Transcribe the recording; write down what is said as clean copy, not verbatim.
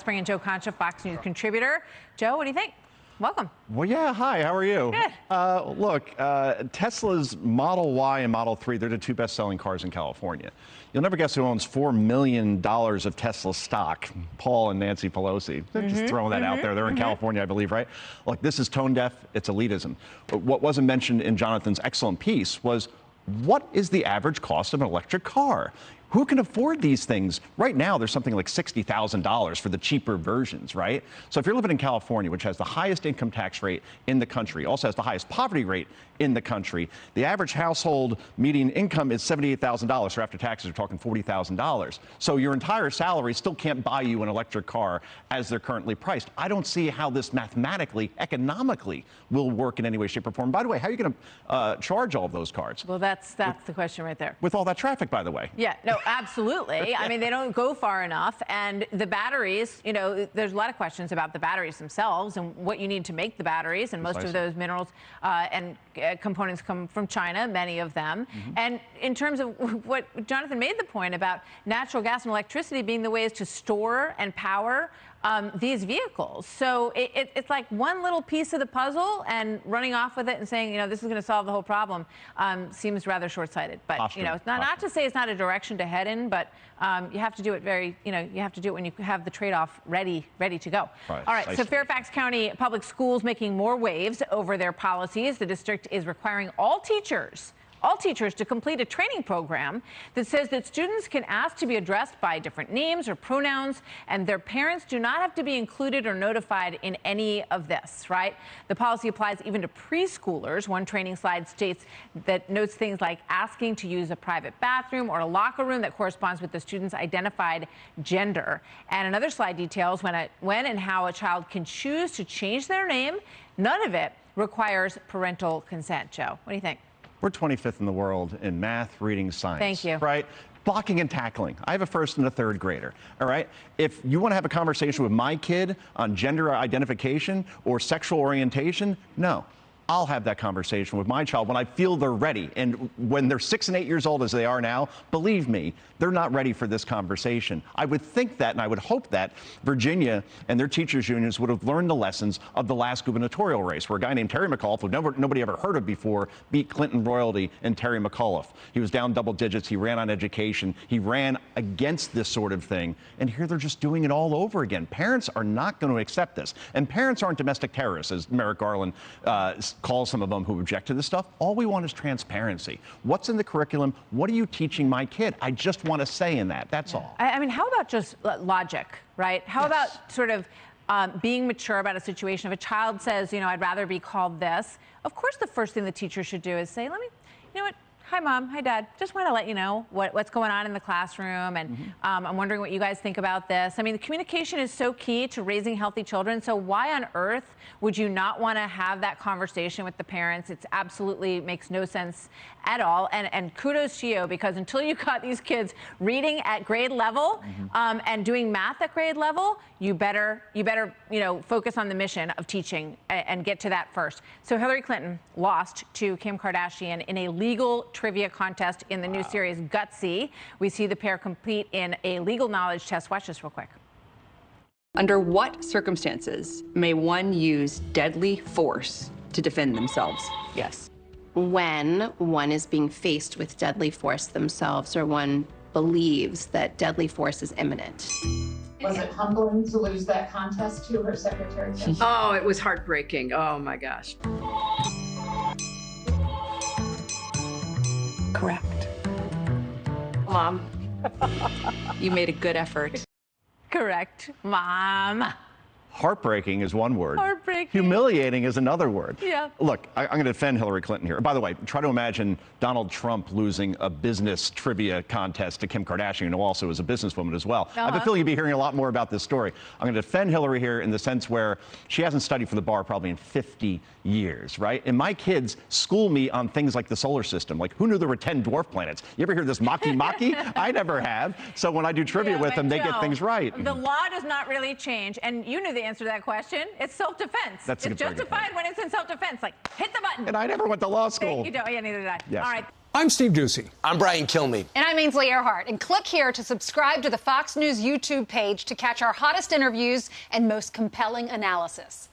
bring in Joe Concha, Fox News contributor. Joe, what do you think? Welcome. Well, yeah, hi, how are you? Good. Look, Tesla's Model Y and Model 3, they're the two best-selling cars in California. You'll never guess who owns $4 million of Tesla stock. Paul and Nancy Pelosi. They're just throwing that out there. They're in California, I believe, right? Look, this is tone deaf. It's elitism. But what wasn't mentioned in Jonathan's excellent piece was, what is the average cost of an electric car? Who can afford these things? Right now, there's something like $60,000 for the cheaper versions, right? So if you're living in California, which has the highest income tax rate in the country, also has the highest poverty rate in the country, the average household median income is $78,000. So after taxes, we're talking $40,000. So your entire salary still can't buy you an electric car as they're currently priced. I don't see how this mathematically, economically will work in any way, shape, or form. By the way, how are you going to charge all of those cars? Well, that's the question right there. With all that traffic, by the way. Yeah, no, absolutely. I mean, they don't go far enough. And the batteries, you know, there's a lot of questions about the batteries themselves and what you need to make the batteries. And most of those minerals and components come from China, many of them. And in terms of what Jonathan made the point about natural gas and electricity being the ways to store and power these vehicles. So it's like one little piece of the puzzle, and running off with it and saying, you know, this is going to solve the whole problem seems rather short-sighted. But, you know, it's not to say it's not a direction to head in, but you have to do it very, you know, you have to do it when you have the trade-off ready to go. All right, so Fairfax County Public Schools making more waves over their policies. The district is requiring all teachers to complete a training program that says that students can ask to be addressed by different names or pronouns, and their parents do not have to be included or notified in any of this, right? The policy applies even to preschoolers. One training slide states that notes things like asking to use a private bathroom or a locker room that corresponds with the student's identified gender. And another slide details when and how a child can choose to change their name. None of it requires parental consent. Joe, what do you think? We're 25th in the world in math, reading, science. Thank you. Right? Blocking and tackling. I have a first and a third grader. All right? If you want to have a conversation with my kid on gender identification or sexual orientation, no. I'll have that conversation with my child when I feel they're ready. And when they're 6 and 8 years old, as they are now, believe me, they're not ready for this conversation. I would think that, and I would hope that Virginia and their teachers' unions would have learned the lessons of the last gubernatorial race, where a guy named Terry McAuliffe, who nobody ever heard of before, beat Clinton royalty and Terry McAuliffe. He was down double digits. He ran on education. He ran against this sort of thing. And here they're just doing it all over again. Parents are not going to accept this. And parents aren't domestic terrorists, as Merrick Garland calls some of them who object to this stuff. All we want is transparency. What's in the curriculum? What are you teaching my kid? I just want to say in that. That's all. I mean, how about just logic, right? How about sort of being mature about a situation? If a child says, you know, I'd rather be called this, of course the first thing the teacher should do is say, you know what? Hi, Mom. Hi, Dad. Just want to let you know what's going on in the classroom, and I'm wondering what you guys think about this. I mean, the communication is so key to raising healthy children, so why on earth would you not want to have that conversation with the parents? It absolutely makes no sense at all, and kudos to you, because until you got these kids reading at grade level and doing math at grade level, you better you know, focus on the mission of teaching and get to that first. So Hillary Clinton lost to Kim Kardashian in a legal trivia contest in the new series Gutsy. We see the pair compete in a legal knowledge test. Watch this real quick. Under what circumstances may one use deadly force to defend themselves? Yes. When one is being faced with deadly force themselves, or one believes that deadly force is imminent. Was it humbling to lose that contest to her secretary? Oh, it was heartbreaking. Oh my gosh. Correct. Mom. You made a good effort. Correct, Mom. Heartbreaking is one word. Heartbreaking. Humiliating is another word. Yeah. Look, I'm going to defend Hillary Clinton here. By the way, try to imagine Donald Trump losing a business trivia contest to Kim Kardashian, who also is a businesswoman as well. I have a feeling you'll be hearing a lot more about this story. I'm going to defend Hillary here in the sense where she hasn't studied for the bar probably in 50 years, right? And my kids school me on things like the solar system. Like, who knew there were 10 dwarf planets? You ever hear this maki? I never have. So when I do trivia with them, they get things right. The law does not really change. And you knew the answer to that question. It's self-defense. It's justified when it's in self-defense. Like, hit the button. And I never went to law school. You don't. Yeah, neither did I. Yes. All right. I'm Steve Ducey. I'm Brian Kilmeade. And I'm Ainsley Earhart. And click here to subscribe to the Fox News YouTube page to catch our hottest interviews and most compelling analysis.